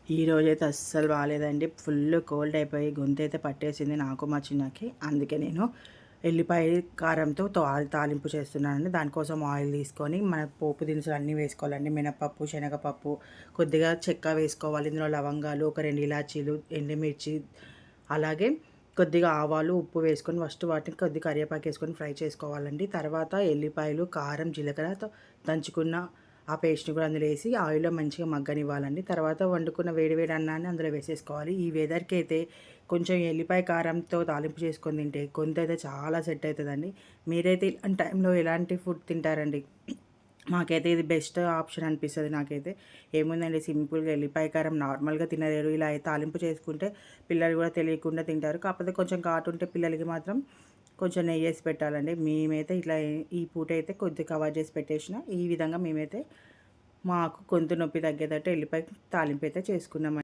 ఈరోజైతే అస్సలు బాగాలేదండి. ఫుల్ కోల్డ్ అయిపోయి గొంతైతే పట్టేసింది నాకు, మా చిన్నకి. అందుకే నేను ఎల్లిపాయ కారంతో తాలింపు చేస్తున్నానండి. దానికోసం ఆయిల్ తీసుకొని మన పోపు దినుసులు అన్నీ వేసుకోవాలండి. మినపప్పు, శనగపప్పు, కొద్దిగా చెక్క వేసుకోవాలి. ఇందులో లవంగాలు, ఒక 2 ఇలాచీలు, ఎండుమిర్చి, అలాగే కొద్దిగా ఆవాలు, ఉప్పు వేసుకొని ఫస్ట్ వాటిని కొద్దిగా కరివేపాకు వేసుకొని ఫ్రై చేసుకోవాలండి. తర్వాత ఎల్లిపాయలు, కారం, జీలకర్రతో దంచుకున్న ఆ పేస్ట్‌ని కూడా అందులో వేసి ఆయిల్‌లో మంచిగా మగ్గనివ్వాలండి. తర్వాత వండుకున్న వేడి వేడి అన్నాన్ని అందులో వేసేసుకోవాలి. ఈ వెదర్‌కి అయితే కొంచెం ఎల్లిపాయ కారంతో తాలింపు చేసుకొని తింటే గొంతైతే చాలా సెట్ అవుతదండి. మీరైతే ఇలాంటి టైంలో ఎలాంటి ఫుడ్ తింటారండి? మాకైతే ఇది బెస్ట్ ఆప్షన్ అనిపిస్తది నాకైతే. ఏముందండి, సింపుల్‌గా ఎల్లిపాయ కారం నార్మల్‌గా తినలేరు. ఇలా తాలింపు చేసుకుంటే పిల్లలు కూడా తెలియకుండా తింటారు. కాకపోతే కొంచెం ఘాటు ఉంటే పిల్లలకి మాత్రం కొంచెం నెయ్యేసి పెట్టాలండి. మేమైతే ఇట్లా ఈ పూటైతే కొద్దిగా కవర్ చేసి పెట్టేసిన. ఈ విధంగా మేమైతే మాకు గొంతు నొప్పి తగ్గేటట్టు ఎల్లిపాయ తాలింపు అయితే చేసుకున్నామండి.